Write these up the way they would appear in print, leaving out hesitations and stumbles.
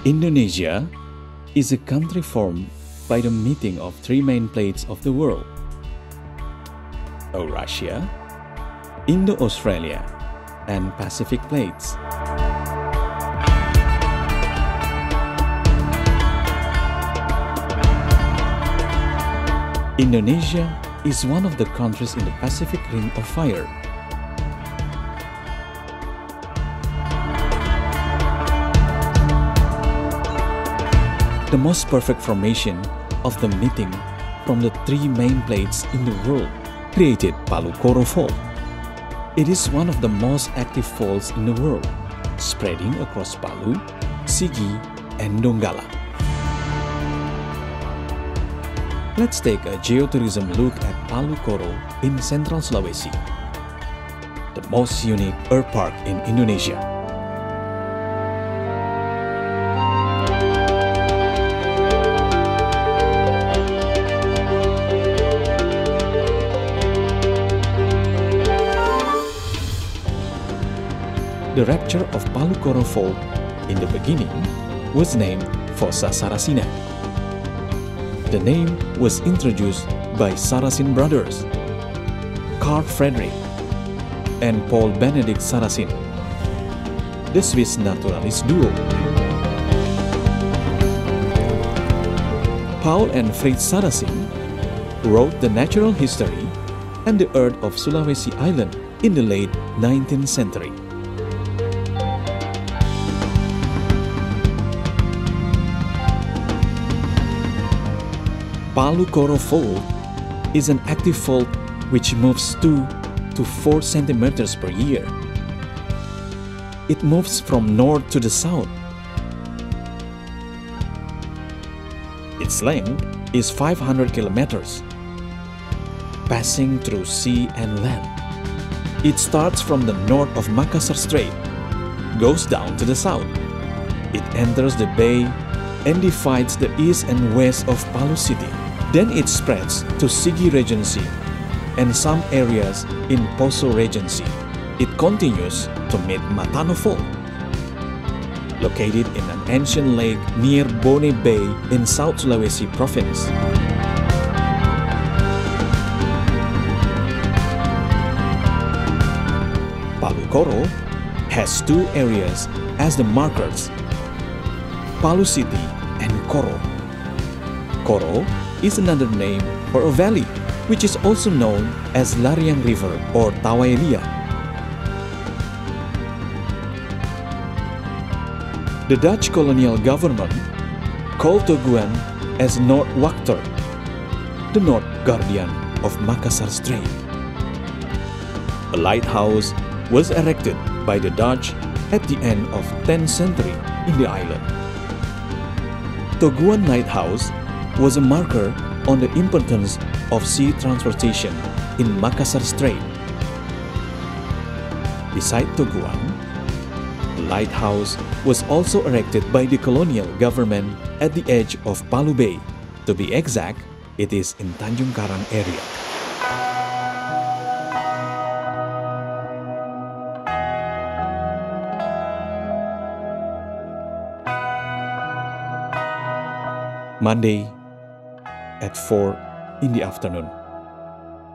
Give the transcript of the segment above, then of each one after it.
Indonesia is a country formed by the meeting of three main plates of the world: Eurasia, Indo-Australia, and Pacific plates. Indonesia is one of the countries in the Pacific Ring of Fire. The most perfect formation of the meeting from the three main plates in the world created Palu Koro Fault. It is one of the most active faults in the world, spreading across Palu, Sigi, and Donggala. Let's take a geotourism look at Palu Koro in Central Sulawesi, the most unique earth park in Indonesia. The rupture of Palu Koro Fault in the beginning was named Fossa Saracina. The name was introduced by Saracen brothers, Carl Friedrich and Paul Benedict Saracen, the Swiss naturalist duo. Paul and Fritz Saracen wrote the natural history and the earth of Sulawesi Island in the late 19th century. Palu Koro Fault is an active fault which moves 2 to 4 centimeters per year. It moves from north to the south. Its length is 500 kilometers, passing through sea and land. It starts from the north of Makassar Strait, goes down to the south. It enters the bay and divides the east and west of Palu City. Then it spreads to Sigi Regency and some areas in Poso Regency. It continues to meet Matano Fault, located in an ancient lake near Bone Bay in South Sulawesi Province. Palu Koro has two areas as the markers: Palu City and Koro. Koro is another name for a valley, which is also known as Lariang River or Tawailia. The Dutch colonial government called Toguan as Noordwachter, the North Guardian of Makassar Strait. A lighthouse was erected by the Dutch at the end of 10th century in the island. Toguan Lighthouse was a marker on the importance of sea transportation in Makassar Strait. Beside Toguan, a lighthouse was also erected by the colonial government at the edge of Palu Bay. To be exact, it is in Tanjung Karang area. Monday at 4 in the afternoon,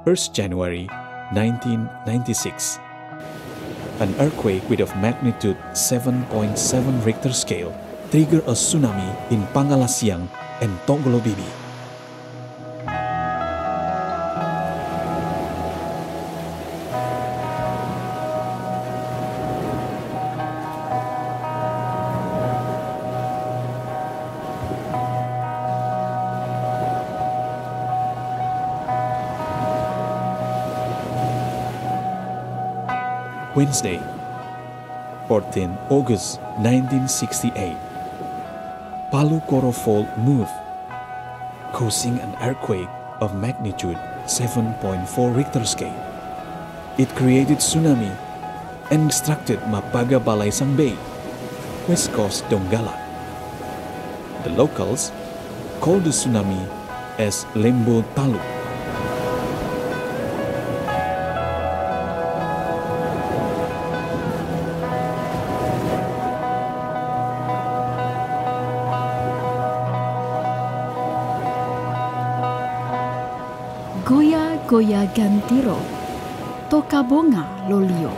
1st January 1996. An earthquake with of magnitude 7.7 Richter scale triggered a tsunami in Pangalasiang and Toglobibi. Wednesday, 14 August 1968. Palu Koro Fault moved, causing an earthquake of magnitude 7.4 Richter scale. It created tsunami and distracted Mapaga Balaisang Bay, west coast Donggala. The locals called the tsunami as Lembo Talu. Goya Gantiro, Tokabonga Lolio,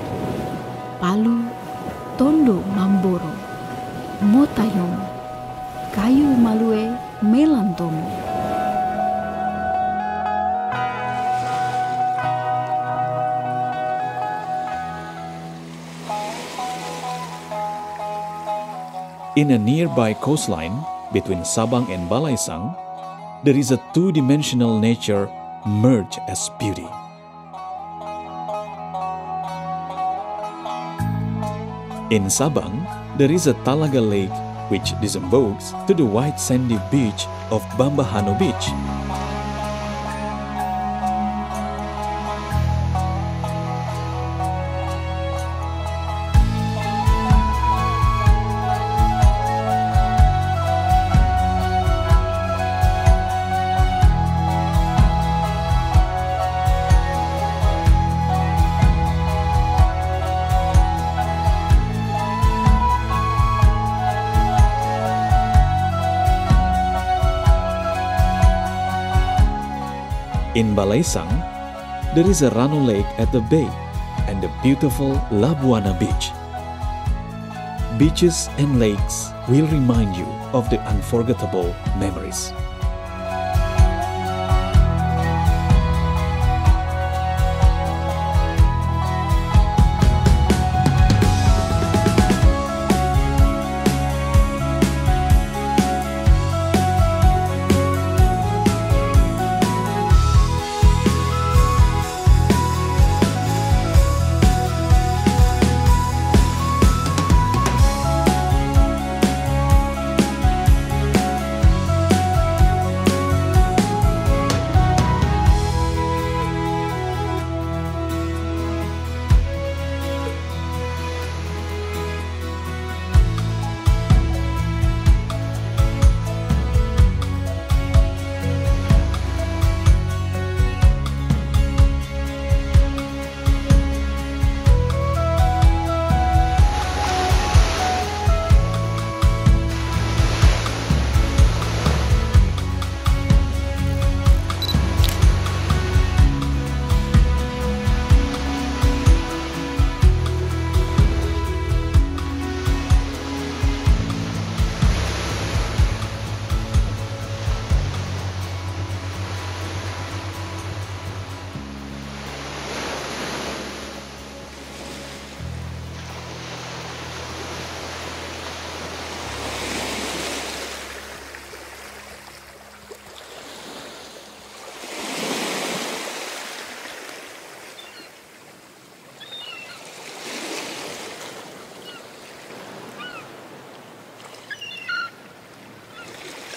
Palu, Tondo Mamboro, Motayong, Kayu Malue Melantomo. In a nearby coastline between Sabang and Balaisang, there is a two-dimensional nature merged as beauty. In Sabang, there is a Talaga Lake which disembogues to the white sandy beach of Bambahano Beach. In Balaisang, there is a Rano Lake at the bay and the beautiful Labuana Beach. Beaches and lakes will remind you of the unforgettable memories.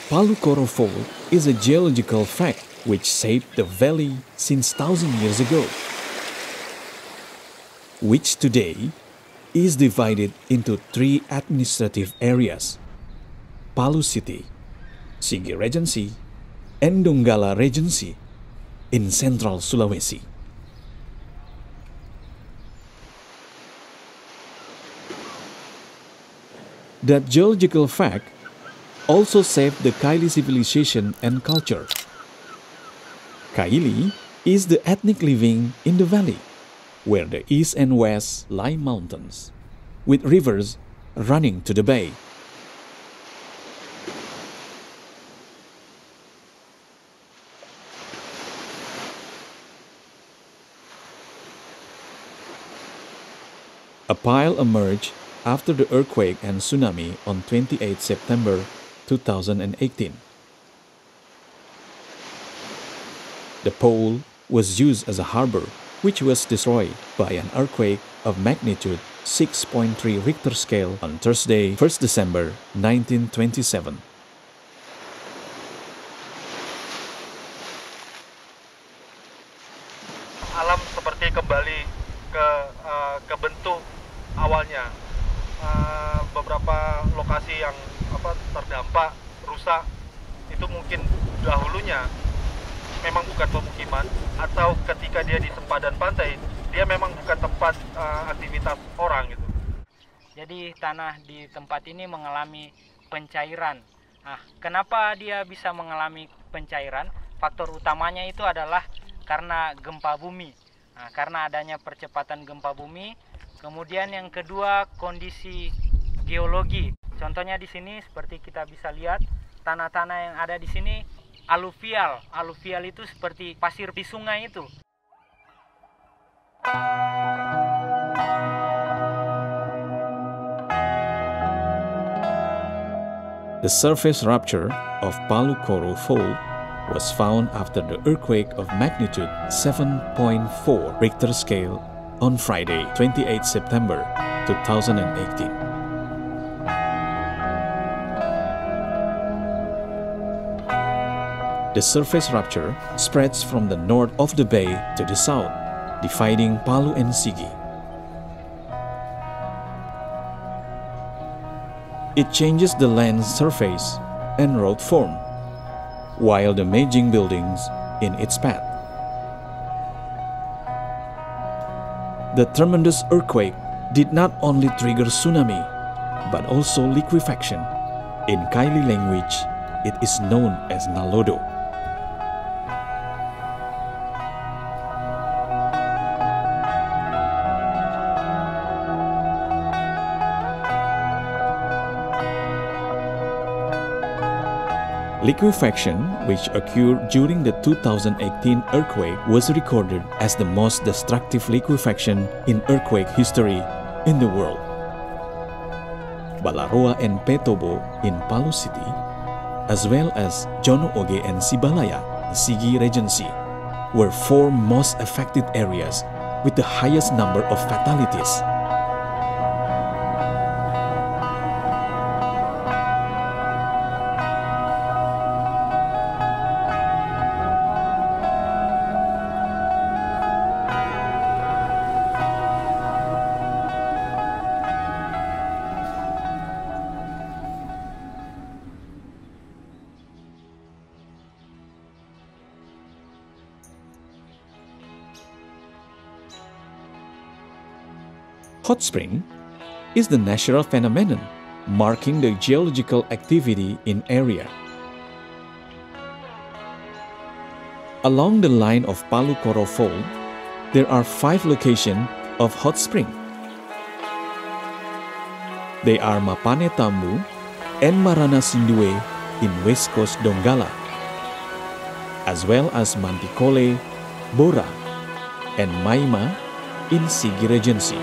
Palu Koro Fault is a geological fact which shaped the valley since 1,000 years ago, which today is divided into 3 administrative areas: Palu City, Sigi Regency, and Donggala Regency in central Sulawesi. That geological fact also shaped the Kaili civilization and culture. Kaili is the ethnic living in the valley, where the east and west lie mountains, with rivers running to the bay. A pile emerged after the earthquake and tsunami on 28 September 2018. The pole was used as a harbor, which was destroyed by an earthquake of magnitude 6.3 Richter scale on Thursday, 1st December 1927. Alam seperti kembali ke bentuk awalnya. Beberapa lokasi yang terdampak, rusak, itu mungkin dahulunya memang bukan pemukiman, atau ketika dia di sempadan pantai, dia memang bukan tempat aktivitas orang gitu. Jadi tanah di tempat ini mengalami pencairan. Nah, kenapa dia bisa mengalami pencairan? Faktor utamanya itu adalah karena gempa bumi. Nah, karena adanya percepatan gempa bumi. Kemudian yang kedua, kondisi geologi. Contohnya di sini seperti kita bisa lihat tanah-tanah yang ada di sini aluvial. Aluvial itu seperti pasir di sungai itu. The surface rupture of Palu Koro Fault was found after the earthquake of magnitude 7.4 Richter scale on Friday, 28 September 2018. The surface rupture spreads from the north of the bay to the south, dividing Palu and Sigi. It changes the land surface and road form, while damaging buildings in its path. The tremendous earthquake did not only trigger tsunami, but also liquefaction. In Kaili language, it is known as Nalodo. Liquefaction, which occurred during the 2018 earthquake, was recorded as the most destructive liquefaction in earthquake history in the world. Balaroa and Petobo in Palu City, as well as Jono Oge and Sibalaya, Sigi Regency, were four most affected areas with the highest number of fatalities. Hot spring is the natural phenomenon marking the geological activity in area. Along the line of Palu Koro Fault, there are 5 locations of hot spring. They are Mapane Tambu and Marana Sindue in West Coast Donggala, as well as Mantikole, Bora, and Maima in Sigi Regency.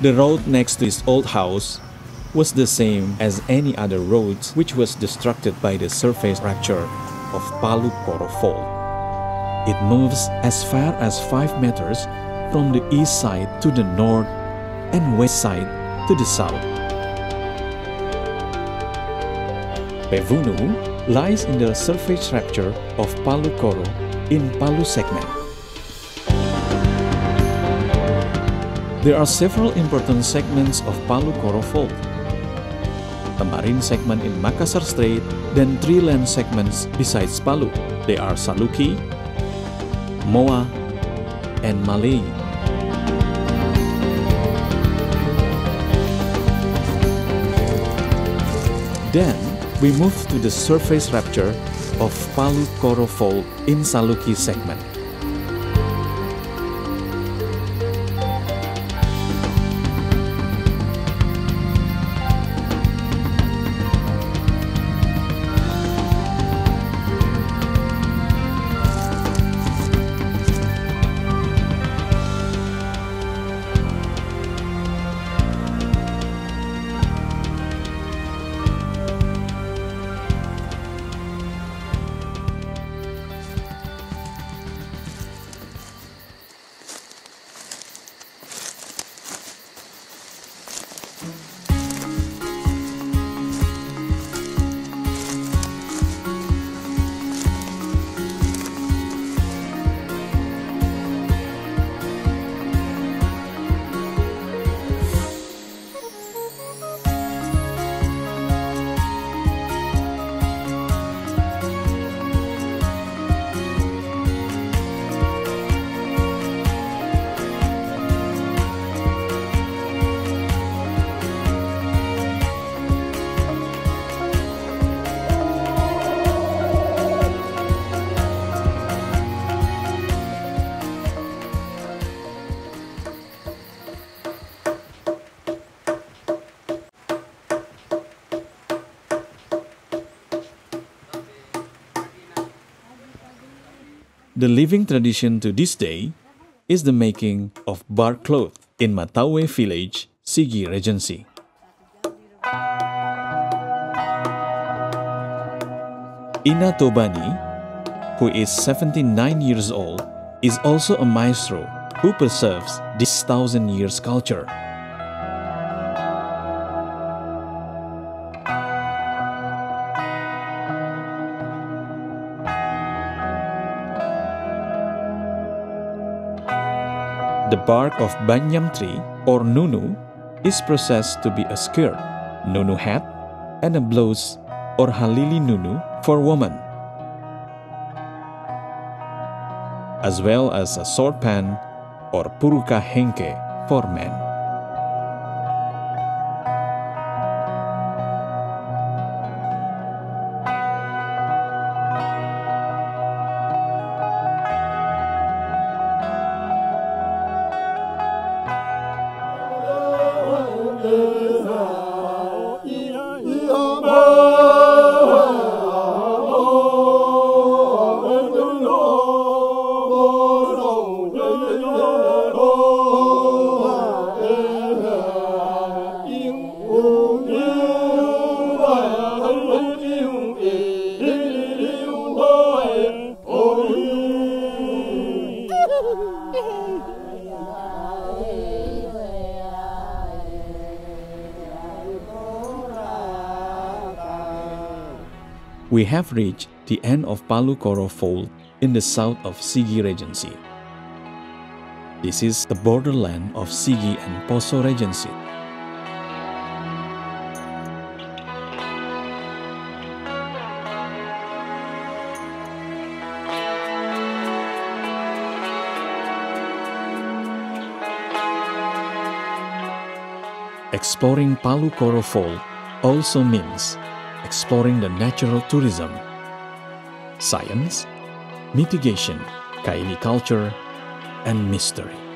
The road next to his old house was the same as any other roads which was destructed by the surface rupture of Palu Koro Fault. It moves as far as 5 meters from the east side to the north and west side to the south. Pevunu lies in the surface rupture of Palu Koro in Palu segment. There are several important segments of Palu Koro Fault. A marine segment in Makassar Strait, then 3 land segments besides Palu. They are Saluki, Moa, and Malay. Then, we move to the surface rupture of Palu Koro Fault in Saluki segment. The living tradition to this day is the making of bark cloth in Matawe village, Sigi Regency. Ina Tobani, who is 79 years old, is also a maestro who preserves this 1,000 years culture. The bark of banyam tree or nunu is processed to be a skirt, nunu hat, and a blouse or halili nunu for women, as well as a short pant or puruka henke for men. We have reached the end of Palu Koro Fault in the south of Sigi Regency. This is the borderland of Sigi and Poso Regency. Exploring Palu Koro Fault also means exploring the natural tourism, science, mitigation, Kaili culture, and mystery.